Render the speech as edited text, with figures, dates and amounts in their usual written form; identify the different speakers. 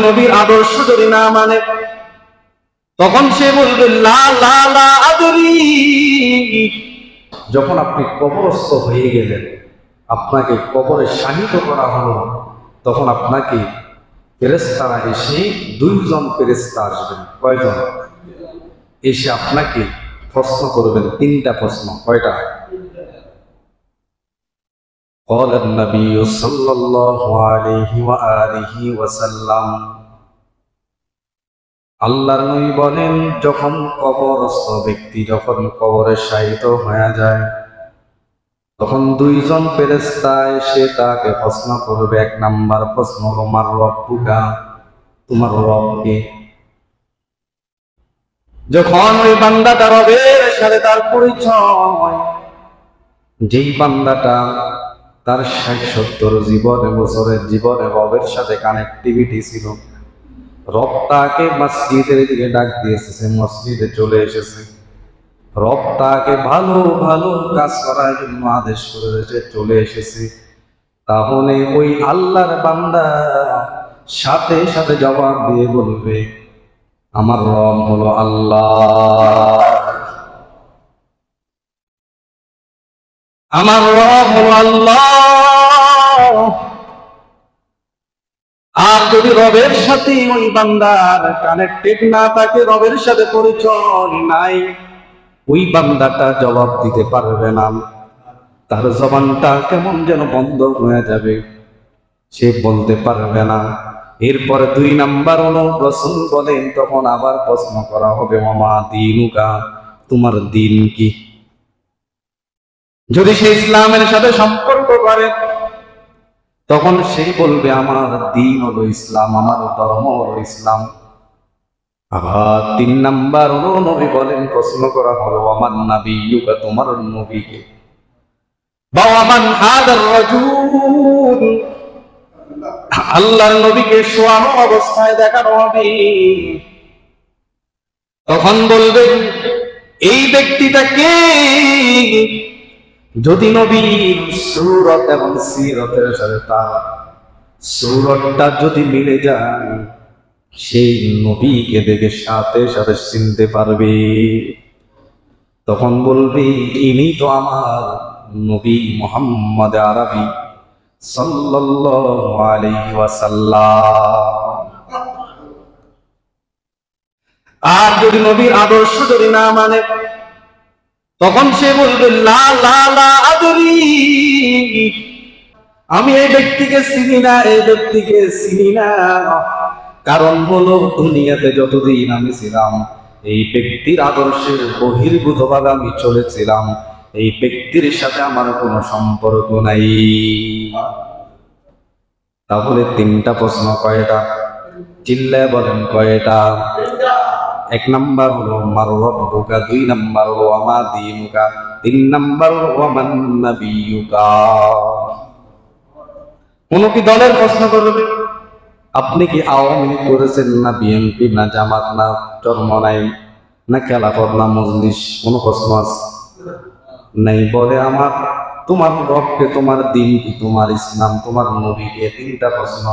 Speaker 1: নবীর আদর্শ যদি না মানে, তখন সে বলবে লা লা লা আদরি। যখন আপনি কবরস্থ হয়ে গেলেন, আপনাকে কবরে শাহিদ করা হলো, তখন আপনাকে ফেরেশতারা এসে, দুইজন ফেরেশতা আসবেন। কয়জন? এসে আপনাকে প্রশ্ন করবেন, তিনটা প্রশ্ন। কয়টা? قال النبي صلى الله عليه وآله وسلم, আল্লাহর নবী বলেন, যখন কবরস্থ ব্যক্তি যখন কবরে শায়িত হয়ে যায়, তখন দুইজন ফেরেশতা এসে তাকে প্রশ্ন করবে। এক নাম্বার প্রশ্ন হলো মার রব্বুকা, তোমার রব কে? যখন ওই বান্দাটা রবের সাথে তার পরিচয়, যেই বান্দাটা তার ৬০-৭০ বছরের জীবনে রবের সাথে কানেক্টিভিটি ছিল, রব তাকে মসজিদের দিকে ডাক দিয়েছে, মসজিদে চলে এসেছে, রব তাকে ভালো ভালো কাজ করার জন্য আদেশ করেছে, চলে এসেছে, তাহলে ওই আল্লাহর বান্দা সাথে সাথে জবাব দিয়ে বলবে, আমার রব হলো আল্লাহ, আমার রব হলো আল্লাহ। আর যদি রবের সাথে ওই বান্দার কানেক্টেড না থাকে, রবের সাথে পরিচয় নাই, ওই বান্দাটা জবাব দিতে পারবে না, তার জবানটা কেমন যেন বন্ধ হয়ে যাবে, সে বলতে পারবে না। এরপরে ২ নাম্বার হলো, রাসূল বলেন, তখন আবার প্রশ্ন করা হবে, ওমা দীনুকা, তোমার দিন কি? যদি সে ইসলামের সাথে সম্পর্ক করে, তখন সে বলবে, আমার দিন হলো ইসলাম, আমার ধর্ম হলো ইসলাম। আবার ৩ নাম্বার হলো, নবী বলেন, প্রশ্ন করা হলো, আমার নাবিয়্যুকা, তোমার নবীকে? বা মান হাদার রাজূল, আল্লাহর নবীকে শোয়ানো অবস্থায় দেখানো হবে। তখন বলবেন, এই ব্যক্তিটা কে? যদি নবীর সূরত এবং সিরতের সাথে তার সূরতটা যদি মিলে যায়, সেই নবীকে দেখে সাথে সাথে চিনতে পারবে। তখন বলবে, ইনি তো আমার নবী মুহাম্মদ আরবি সাল্লাল্লাহু আলাইহি ওয়াসাল্লাম। আর যদি নবীর আদর্শ যদি না মানে, তখন সে বলবে লা লা লা আদরি, আমি এই ব্যক্তিকে চিনি না, এই ব্যক্তিকে চিনি না। কারণ হলো, দুনিয়াতে যতদিন আমি ছিলাম, এই ব্যক্তির আদর্শের বহির্ভূতভাবে আমি চলেছিলাম, এই ব্যক্তির সাথে আমার কোনো সম্পর্ক নাই। তাহলে ৩টা প্রশ্ন কয়টা? চিল্লায় বলেন কয়টা? ১ নাম্বার হলো মার রব্বুকা, ২ নাম্বার হলো ওমা দীনুকা, ৩ নাম্বার হলো ওমান নাবিয়্যুকা। কোন কি দলের প্রশ্ন করবে? আপনি কি আওয়ামী লীগ করেছেন, না বিএনপি, না জামাত, না চরমনাই, না খেলাফত, না মজলিস? কোন প্রশ্ন আছে? নাই। বলে, আমার তোমার রবকে, তোমার দিন কি, তোমার ইসলাম, তোমার নবীকে। ৩টা প্রশ্ন।